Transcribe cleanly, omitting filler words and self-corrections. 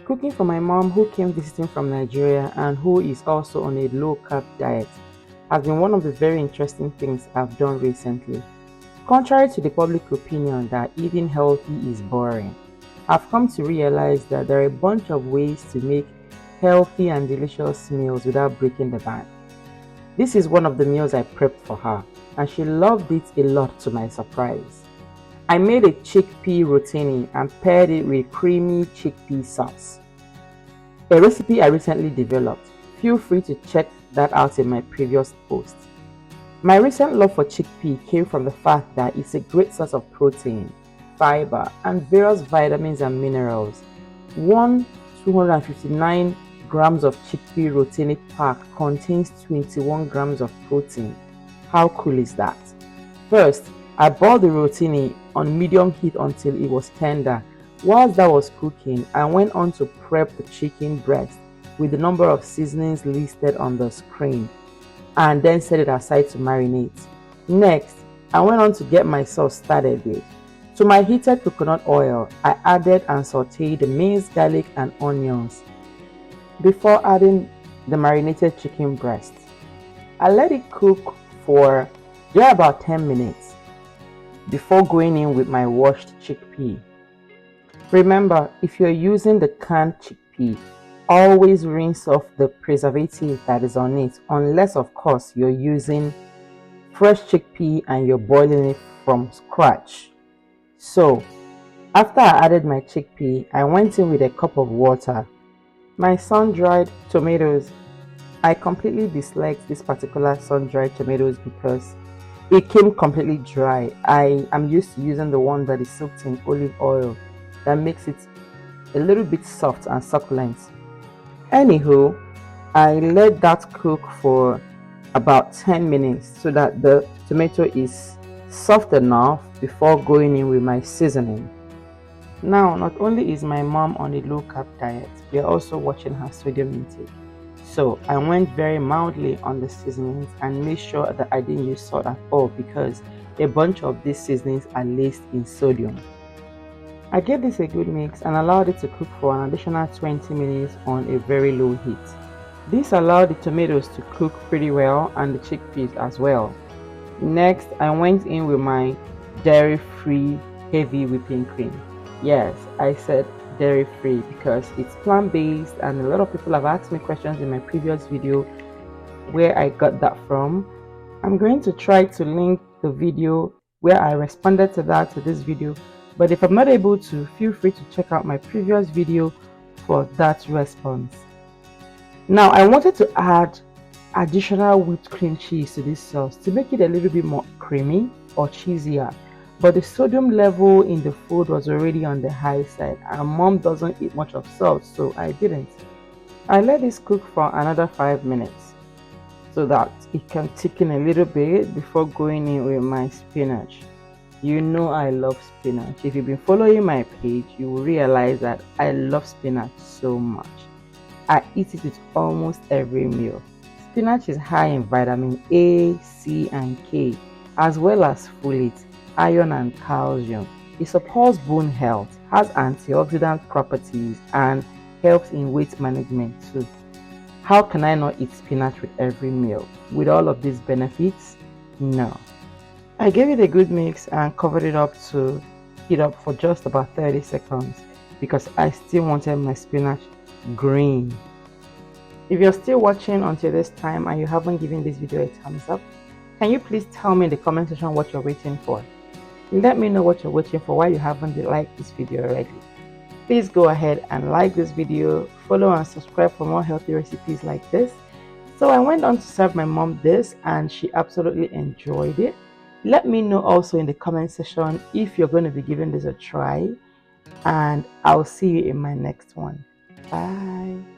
Cooking for my mom, who came visiting from Nigeria and who is also on a low carb diet, has been one of the very interesting things I've done recently. Contrary to the public opinion that eating healthy is boring, I've come to realize that there are a bunch of ways to make healthy and delicious meals without breaking the bank. This is one of the meals I prepped for her, and she loved it a lot to my surprise. I made a chickpea rotini and paired it with creamy chickpea sauce, a recipe I recently developed. Feel free to check that out in my previous post. My recent love for chickpea came from the fact that it's a great source of protein, fiber, and various vitamins and minerals. One 259 grams of chickpea rotini pack contains 21 grams of protein. How cool is that? First, I boiled the rotini on medium heat until it was tender. Whilst that was cooking, I went on to prep the chicken breast with the number of seasonings listed on the screen and then set it aside to marinate. Next, I went on to get my sauce started with. To my heated coconut oil, I added and sauteed the minced garlic and onions before adding the marinated chicken breast. I let it cook for about 10 minutes before going in with my washed chickpea. Remember, if you're using the canned chickpea, always rinse off the preservative that is on it, unless of course you're using fresh chickpea and you're boiling it from scratch. So, after I added my chickpea, I went in with a cup of water. My sun-dried tomatoes. I completely disliked this particular sun-dried tomatoes because it came completely dry. I am used to using the one that is soaked in olive oil that makes it a little bit soft and succulent. Anywho, I let that cook for about 10 minutes so that the tomato is soft enough before going in with my seasoning. Now, not only is my mom on a low carb diet, we are also watching her sodium intake. So I went very mildly on the seasonings and made sure that I didn't use salt at all because a bunch of these seasonings are laced in sodium. I gave this a good mix and allowed it to cook for an additional 20 minutes on a very low heat. This allowed the tomatoes to cook pretty well and the chickpeas as well. Next, I went in with my dairy-free heavy whipping cream. Yes, I said dairy-free because it's plant-based and a lot of people have asked me questions in my previous video where I got that from. I'm going to try to link the video where I responded to that to this video, but if I'm not able to, feel free to check out my previous video for that response. Now, I wanted to add additional whipped cream cheese to this sauce to make it a little bit more creamy or cheesier, but the sodium level in the food was already on the high side and mom doesn't eat much of salt, so I didn't. I let this cook for another 5 minutes so that it can thicken a little bit before going in with my spinach. You know I love spinach. If you've been following my page, you will realize that I love spinach so much. I eat it with almost every meal. Spinach is high in vitamin A, C, and K, as well as folate, iron, and calcium. It supports bone health, has antioxidant properties, and helps in weight management too. How can I not eat spinach with every meal? With all of these benefits? No. I gave it a good mix and covered it up to heat up for just about 30 seconds because I still wanted my spinach green. If you're still watching until this time and you haven't given this video a thumbs up, can you please tell me in the comment section what you're waiting for? Let me know what you're waiting for, why you haven't liked this video already. Please go ahead and like this video, follow and subscribe for more healthy recipes like this. So I went on to serve my mom this and she absolutely enjoyed it. Let me know also in the comment section if you're going to be giving this a try, and I'll see you in my next one. Bye.